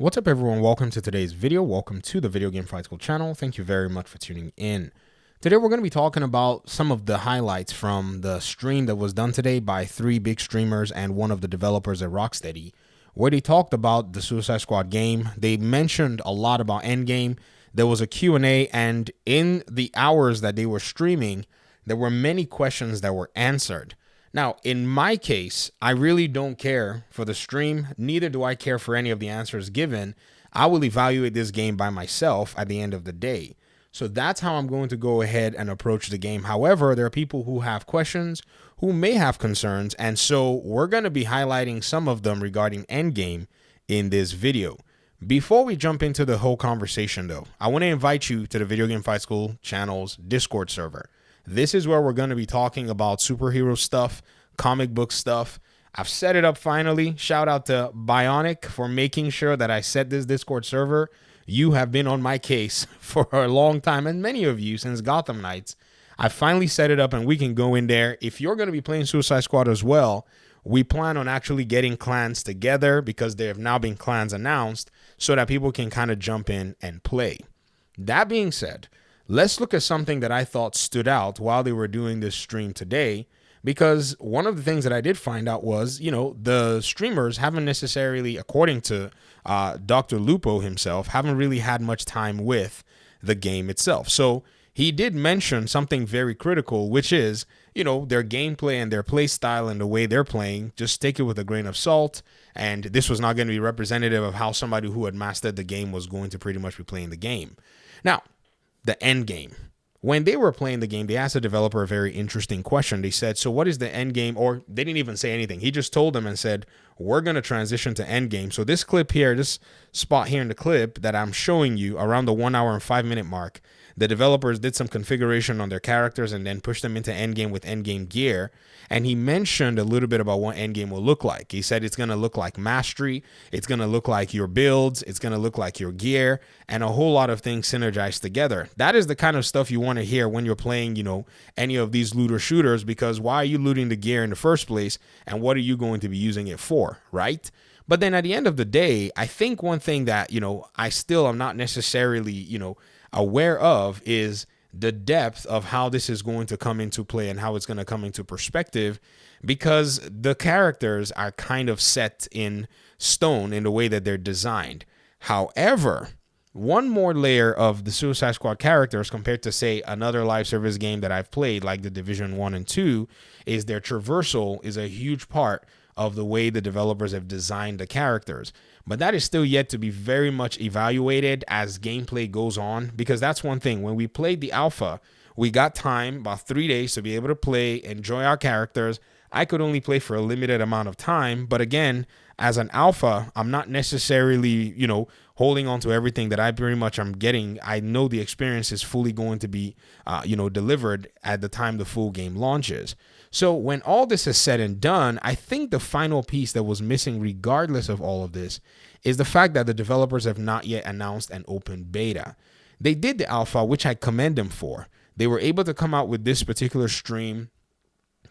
What's up, everyone? Welcome to today's video. Welcome to the Video Game Fight School channel. Thank you very much for tuning in. Today, we're going to be talking about some of the highlights from the stream that was done today by three big streamers and one of the developers at Rocksteady, where they talked about the Suicide Squad game. They mentioned a lot about Endgame. There was a Q&A, and in the hours that they were streaming, there were many questions that were answered. Now, in my case, I really don't care for the stream. Neither do I care for any of the answers given. I will evaluate this game by myself at the end of the day. So that's how I'm going to go ahead and approach the game. However, there are people who have questions, who may have concerns, and so we're going to be highlighting some of them regarding Endgame in this video. Before we jump into the whole conversation, though, I want to invite you to the Video Game Fight School channel's Discord server. This is where we're going to be talking about superhero stuff, comic book stuff. I've set it up finally. Shout out to Bionic for making sure that I set this Discord server. You have been on my case for a long time, and many of you since Gotham Knights. I finally set it up and we can go in there. If you're going to be playing Suicide Squad as well, we plan on actually getting clans together because there have now been clans announced so that people can kind of jump in and play. That being said, let's look at something that I thought stood out while they were doing this stream today, because one of the things that I did find out was, the streamers haven't necessarily, according to Dr. Lupo himself, haven't really had much time with the game itself. So he did mention something very critical, which is, their gameplay and their play style and the way they're playing. Just take it with a grain of salt. And this was not going to be representative of how somebody who had mastered the game was going to pretty much be playing the game. Now, the end game. When they were playing the game, they asked the developer a very interesting question. They said, so what is the end game? Or they didn't even say anything. He just told them and said, we're going to transition to end game. So this clip here, this spot here in the clip that I'm showing you around the 1 hour and 5 minute mark, the developers did some configuration on their characters and then pushed them into endgame with endgame gear. And he mentioned a little bit about what endgame will look like. He said it's going to look like mastery. It's going to look like your builds. It's going to look like your gear and a whole lot of things synergized together. That is the kind of stuff you want to hear when you're playing, any of these looter shooters, because why are you looting the gear in the first place? And what are you going to be using it for, right? But then at the end of the day, I think one thing that, I still am not necessarily, aware of is the depth of how this is going to come into play and how it's going to come into perspective, because the characters are kind of set in stone in the way that they're designed. However, one more layer of the Suicide Squad characters compared to, say, another live service game that I've played like the Division 1 and 2 is their traversal is a huge part of the way the developers have designed the characters. But that is still yet to be very much evaluated as gameplay goes on, because that's one thing. When we played the alpha, we got time, about 3 days, to be able to play, enjoy our characters. I could only play for a limited amount of time. But again, as an alpha, I'm not necessarily, holding on to everything that I pretty much am getting. I know the experience is fully going to be, delivered at the time the full game launches. So when all this is said and done, I think the final piece that was missing, regardless of all of this, is the fact that the developers have not yet announced an open beta. They did the alpha, which I commend them for. They were able to come out with this particular stream,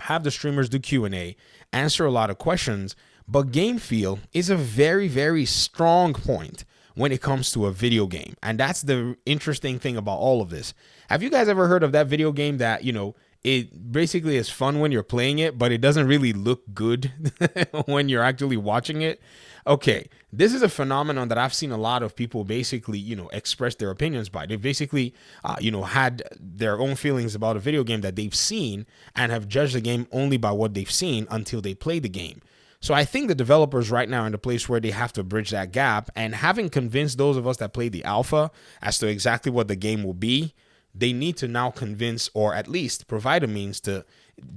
have the streamers do Q&A, answer a lot of questions, but game feel is a very, very strong point when it comes to a video game. And that's the interesting thing about all of this. Have you guys ever heard of that video game that, it basically is fun when you're playing it, but it doesn't really look good when you're actually watching it? Okay, this is a phenomenon that I've seen a lot of people basically, express their opinions by. They've basically, had their own feelings about a video game that they've seen and have judged the game only by what they've seen until they play the game. So I think the developers right now are in a place where they have to bridge that gap, and having convinced those of us that played the alpha as to exactly what the game will be, they need to now convince, or at least provide a means to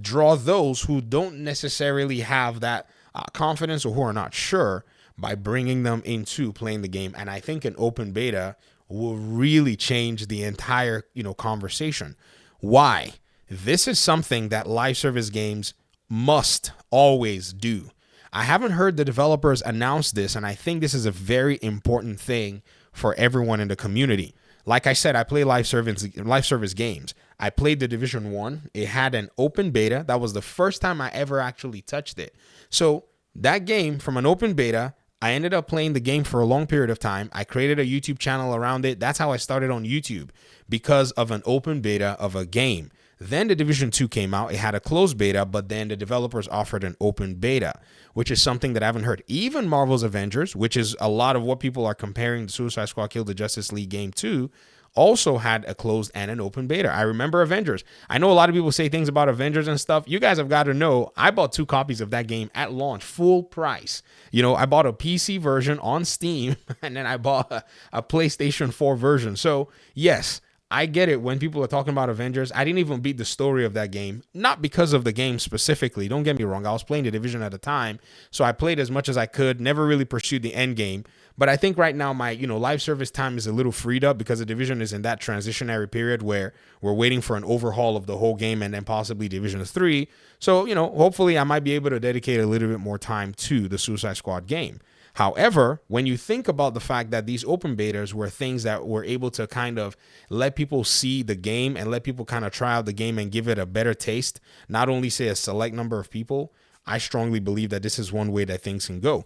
draw those who don't necessarily have that confidence or who are not sure, by bringing them into playing the game. And I think an open beta will really change the entire, conversation. Why? This is something that live service games must always do. I haven't heard the developers announce this, and I think this is a very important thing for everyone in the community. Like I said, I play live service games. I played the Division 1. It had an open beta. That was the first time I ever actually touched it. So that game, from an open beta, I ended up playing the game for a long period of time. I created a YouTube channel around it. That's how I started on YouTube, because of an open beta of a game. Then the Division 2 came out. It had a closed beta, but then the developers offered an open beta, which is something that I haven't heard. Even Marvel's Avengers, which is a lot of what people are comparing the Suicide Squad Kill the Justice League game to, also had a closed and an open beta. I remember Avengers. I know a lot of people say things about Avengers and stuff. You guys have got to know, I bought 2 copies of that game at launch, full price. You know, I bought a PC version on Steam, and then I bought a PlayStation 4 version. So yes, I get it when people are talking about Avengers. I didn't even beat the story of that game, not because of the game specifically. Don't get me wrong. I was playing the Division at the time, so I played as much as I could, never really pursued the end game. But I think right now my, live service time is a little freed up because the Division is in that transitionary period where we're waiting for an overhaul of the whole game and then possibly Division 3. So, hopefully I might be able to dedicate a little bit more time to the Suicide Squad game. However, when you think about the fact that these open betas were things that were able to kind of let people see the game and let people kind of try out the game and give it a better taste, not only say a select number of people, I strongly believe that this is one way that things can go.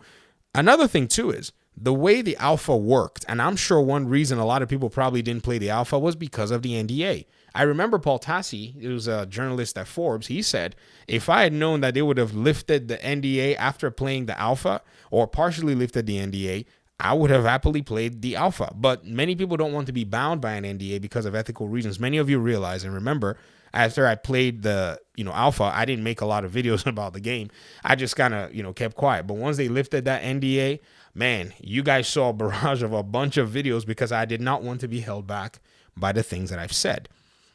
Another thing too is the way the alpha worked, and I'm sure one reason a lot of people probably didn't play the alpha was because of the NDA. I remember Paul Tassi, he was a journalist at Forbes, he said, if I had known that they would have lifted the NDA after playing the alpha or partially lifted the NDA, I would have happily played the alpha. But many people don't want to be bound by an NDA because of ethical reasons. Many of you realize and remember, after I played the alpha, I didn't make a lot of videos about the game. I just kind of kept quiet. But once they lifted that NDA, man, you guys saw a barrage of a bunch of videos because I did not want to be held back by the things that I've said.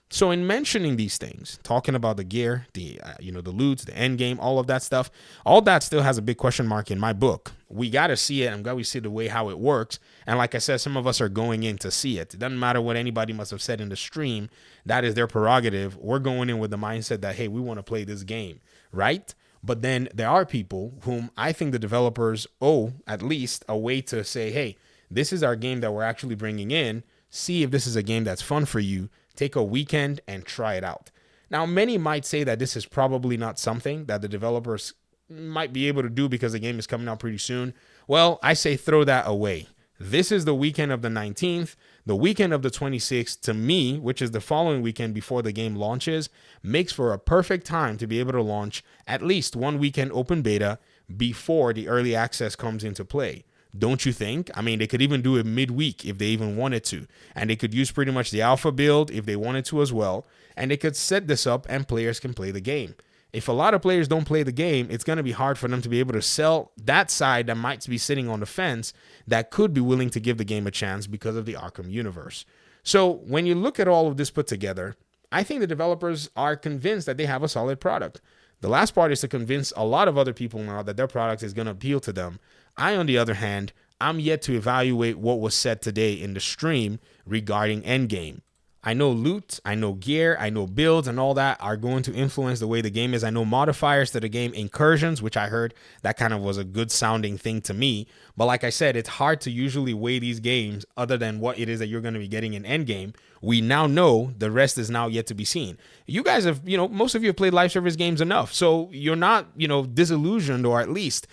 So in mentioning these things, talking about the gear, the the loots, the end game, all of that stuff, all that still has a big question mark in my book. We got to see it. I'm glad we see the way how it works. And like I said, some of us are going in to see it. It doesn't matter what anybody must have said in the stream. That is their prerogative. We're going in with the mindset that, hey, we want to play this game, right? But then there are people whom I think the developers owe at least a way to say, hey, this is our game that we're actually bringing in. See if this is a game that's fun for you. Take a weekend and try it out. Now, many might say that this is probably not something that the developers might be able to do because the game is coming out pretty soon. Well, I say throw that away. This is the weekend of the 19th. The weekend of the 26th, to me, which is the following weekend before the game launches, makes for a perfect time to be able to launch at least one weekend open beta before the early access comes into play. Don't you think? I mean, they could even do it midweek if they even wanted to. And they could use pretty much the alpha build if they wanted to as well. And they could set this up and players can play the game. If a lot of players don't play the game, it's going to be hard for them to be able to sell that side that might be sitting on the fence that could be willing to give the game a chance because of the Arkham universe. So when you look at all of this put together, I think the developers are convinced that they have a solid product. The last part is to convince a lot of other people now that their product is going to appeal to them. I, on the other hand, I'm yet to evaluate what was said today in the stream regarding Endgame. I know loot, I know gear, I know builds and all that are going to influence the way the game is. I know modifiers to the game, incursions, which I heard that kind of was a good sounding thing to me. But like I said, it's hard to usually weigh these games other than what it is that you're going to be getting in Endgame. We now know the rest is now yet to be seen. You guys have, most of you have played live service games enough. So you're not, disillusioned or at least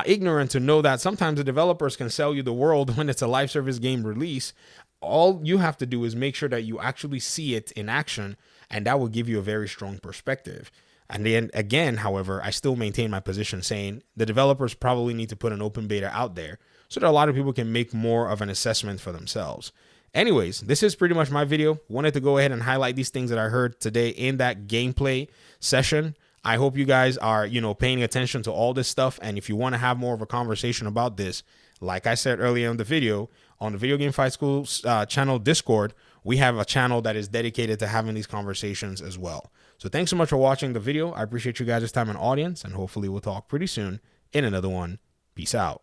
ignorant to know that sometimes the developers can sell you the world when it's a live service game release. All you have to do is make sure that you actually see it in action, and that will give you a very strong perspective. And then again, however, I still maintain my position saying the developers probably need to put an open beta out there so that a lot of people can make more of an assessment for themselves. Anyways, this is pretty much my video. Wanted to go ahead and highlight these things that I heard today in that gameplay session. I hope you guys are, paying attention to all this stuff. And if you want to have more of a conversation about this, like I said earlier in the video, on the Video Game Fight School channel Discord, we have a channel that is dedicated to having these conversations as well. So thanks so much for watching the video. I appreciate you guys' time and audience, and hopefully we'll talk pretty soon in another one. Peace out.